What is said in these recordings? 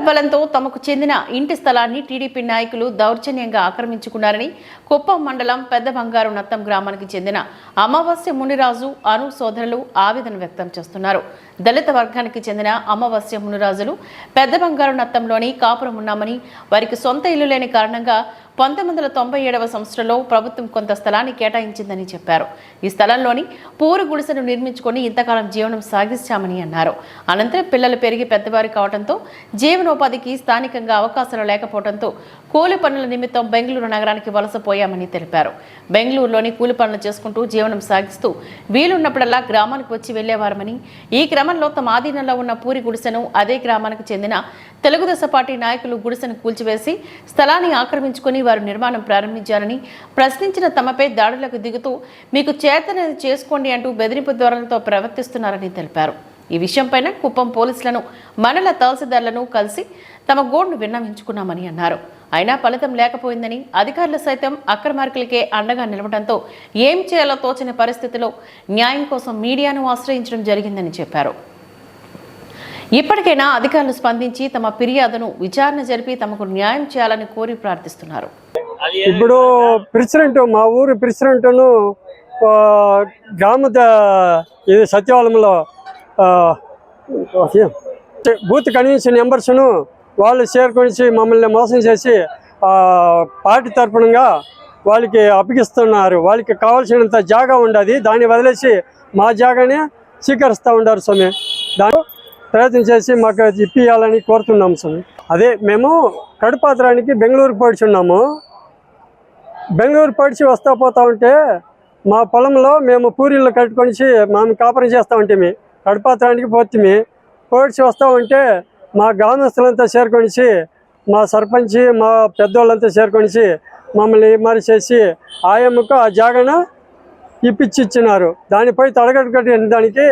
బలంతో తమకు చెందిన ఇంటి స్థలాన్ని టీడీపీ నాయకులు దౌర్జన్యంగా ఆక్రమించుకున్నారని కుప్పం మండలం పెద్ద బంగారు నత్తం గ్రామానికి చెందిన అమావాస్య మునిరాజు అను సోదరులు ఆవేదన వ్యక్తం చేస్తున్నారు. దళిత వర్గానికి చెందిన అమావాస్య మునిరాజులు పెద్ద బంగారు నత్తంలోని కాపురం ఉన్నామని, వారికి సొంత ఇల్లు లేని కారణంగా 1997వ సంవత్సరంలో ప్రభుత్వం కొంత స్థలాన్ని కేటాయించిందని చెప్పారు. ఈ స్థలంలోని పూరు గుడిసెను నిర్మించుకొని ఇంతకాలం జీవనం సాగిస్తామని అన్నారు. అనంతరం పిల్లలు పెరిగి పెద్దవారు కావడంతో జీవనోపాధికి స్థానికంగా అవకాశాలు లేకపోవడంతో కూలి పనుల నిమిత్తం బెంగళూరు నగరానికి వలసపోయామని తెలిపారు. బెంగళూరులోని కూలి పనులు చేసుకుంటూ జీవనం సాగిస్తూ వీలున్నప్పుడల్లా గ్రామానికి వచ్చి వెళ్లేవారమని, ఈ క్రమంలో తమ ఆధీనంలో ఉన్న పూరి గుడిసెను అదే గ్రామానికి చెందిన తెలుగుదేశం పార్టీ నాయకులు గుడిసెను కూల్చివేసి స్థలాన్ని ఆక్రమించుకుని వారు నిర్మాణం ప్రారంభించారని, ప్రశ్నించిన తమపై దాడులకు దిగుతూ మీకు చేతనది చేసుకోండి అంటూ బెదిరింపు ధోరణితో ప్రవర్తిస్తున్నారని తెలిపారు. ఈ విషయంపైన కుప్పం పోలీసులను, మండల తహసీల్దార్లను కలిసి తమ గోడును విన్నవించుకున్నామని అన్నారు. అయినా ఫలితం లేకపోయిందని, అధికారులు సైతం అక్రమార్కులకే అండగా నిలవడంతో ఏం చేయాలో తోచని పరిస్థితిలో న్యాయం కోసం మీడియాను ఆశ్రయించడం జరిగిందని చెప్పారు. ఇప్పటికైనా అధికారులు స్పందించి తమ ఫిర్యాదును విచారణ జరిపి తమకు న్యాయం చేయాలని కోరి ప్రార్థిస్తున్నారు. ఇప్పుడు ప్రెసిడెంట్, మా ఊరు ప్రెసిడెంట్ను గ్రామ సచివాలయంలో బూత్ కన్వెన్షన్ మెంబర్స్ను వాళ్ళు చేరుకొని మమ్మల్ని మోసం చేసి పార్టీ తరఫునగా వాళ్ళకి అప్పగిస్తున్నారు. వాళ్ళకి కావాల్సినంత జాగా ఉండదు, దాన్ని వదిలేసి మా జాగానే స్వీకరిస్తూ ఉంటారు స్వామి. దాని ప్రయత్నం చేసి మాకు ఇప్పియాలని కోరుతున్నాము స్వామి. అదే మేము కడుపాత్రానికి బెంగళూరు పోడ్చున్నాము. బెంగళూరు పోడ్చి వస్తూ పోతా ఉంటే మా పొలంలో మేము పూరీలు కట్టుకొని మేము కాపురం చేస్తూ ఉంటే కడుపాత్రానికి పోడ్చి వస్తూ ఉంటే మా గ్రామస్తులంతా చేరుకొని, మా సర్పంచ్, మా పెద్దోళ్ళంతా చేరుకొని మమ్మల్ని మరి చేసి ఆయమ్మకు ఆ జాగాను ఇప్పించిచ్చినారు. దానిపై తడగట్టుకట్టిన దానికి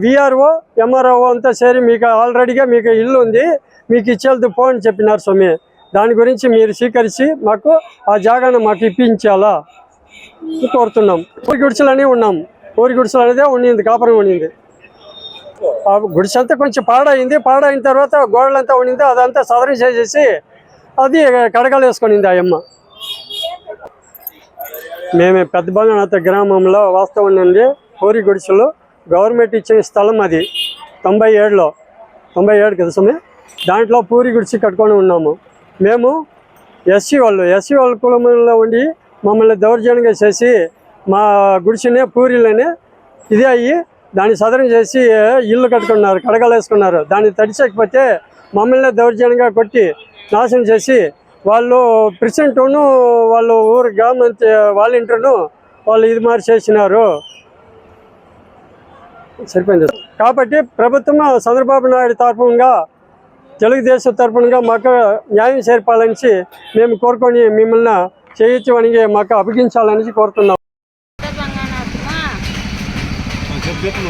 విఆర్ఓ, ఎంఆర్ఓ అంతా చేరి మీకు ఆల్రెడీగా మీకు ఇల్లు ఉంది, మీకు ఇచ్చేది పో అని చెప్పినారు స్వామి. దాని గురించి మీరు స్వీకరించి మాకు ఆ జాగాను మాకు ఇప్పించాలా కోరుతున్నాం. ఊరి గుడిసెలనే ఉన్నాం. ఊరి గుడిసెలు అనేదే ఉండింది, కాపురం ఉండింది. ఆ గుడిసె అంతా కొంచెం పాడైంది. పాడైన తర్వాత గోడలంతా ఉండింది, అదంతా సదరణ చేసేసి అది కడగలు వేసుకొనింది ఆ అమ్మ. మేము పెద్ద బంగానాథ గ్రామంలో వాస్తవం ఉండండి. పూరి గుడిసెలు గవర్నమెంట్ ఇచ్చిన స్థలం, అది 97 కదా స్వామి. దాంట్లో పూరి గుడిసె కట్టుకొని ఉన్నాము. మేము ఎస్సీ వాళ్ళ కులంలో ఉండి మమ్మల్ని దౌర్జన్యంగా చేసి మా గుడిసెనే పూరీలనే ఇదే అయ్యి దాన్ని సదరం చేసి ఇల్లు కట్టుకున్నారు, కడగలు వేసుకున్నారు. దాన్ని తడిచకపోతే మమ్మల్ని దౌర్జన్యంగా కొట్టి నాశనం చేసి వాళ్ళు ప్రెసిడెంట్ను వాళ్ళు ఊరు గ్రామ వాలంటీర్ను వాళ్ళు ఇది మారి చేసినారు. సరిపోయింది. కాబట్టి ప్రభుత్వం చంద్రబాబు నాయుడు తరఫునగా, తెలుగుదేశం తరఫునగా మాకు న్యాయం చేర్పాలని మేము కోరుకొని మిమ్మల్ని చేయించమని మాకు అప్పగించాలని కోరుతున్నాం. మేము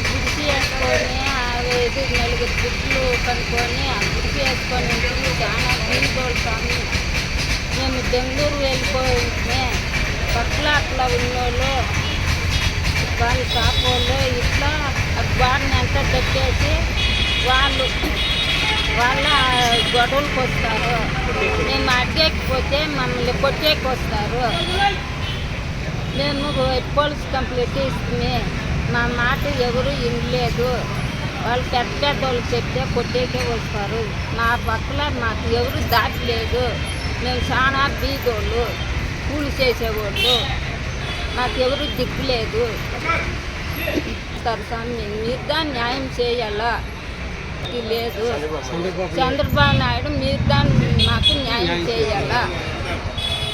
గుడిసి వేసుకొని 5-4 గుడ్లు కనుక్కొని ఆ గుడిసి వేసుకొని చాలా బీదోళ్ళు స్వామి. మేము బెంగళూరు వెళ్ళిపోయింటే పట్ల అట్లా ఉన్నోళ్ళు, వాళ్ళు కాపోళ్ళు ఇట్లా వాడిని అంతా పెట్టేసి వాళ్ళ గొడవలకు వస్తారు. మేము అడ్డేకపోతే మమ్మల్ని కొట్టేకి వస్తారు. మేము పోలీస్ కంప్లైంట్ ఇస్తుంది, మా మాట ఎవరు వినలేదు. వాళ్ళు పెద్దోళ్ళు చెప్తే కొట్టేకే వస్తారు. మా పక్కల మాకు ఎవరు దాటలేదు. మేము చాలా బీదోళ్ళు, కూలి చేసేవాళ్ళు, మాకు ఎవరు దిక్కులేదు. స్వామి మీరు దాన్ని న్యాయం చేయాలా లేదు. చంద్రబాబు నాయుడు మీరు దాన్ని మాకు న్యాయం చేయాలా.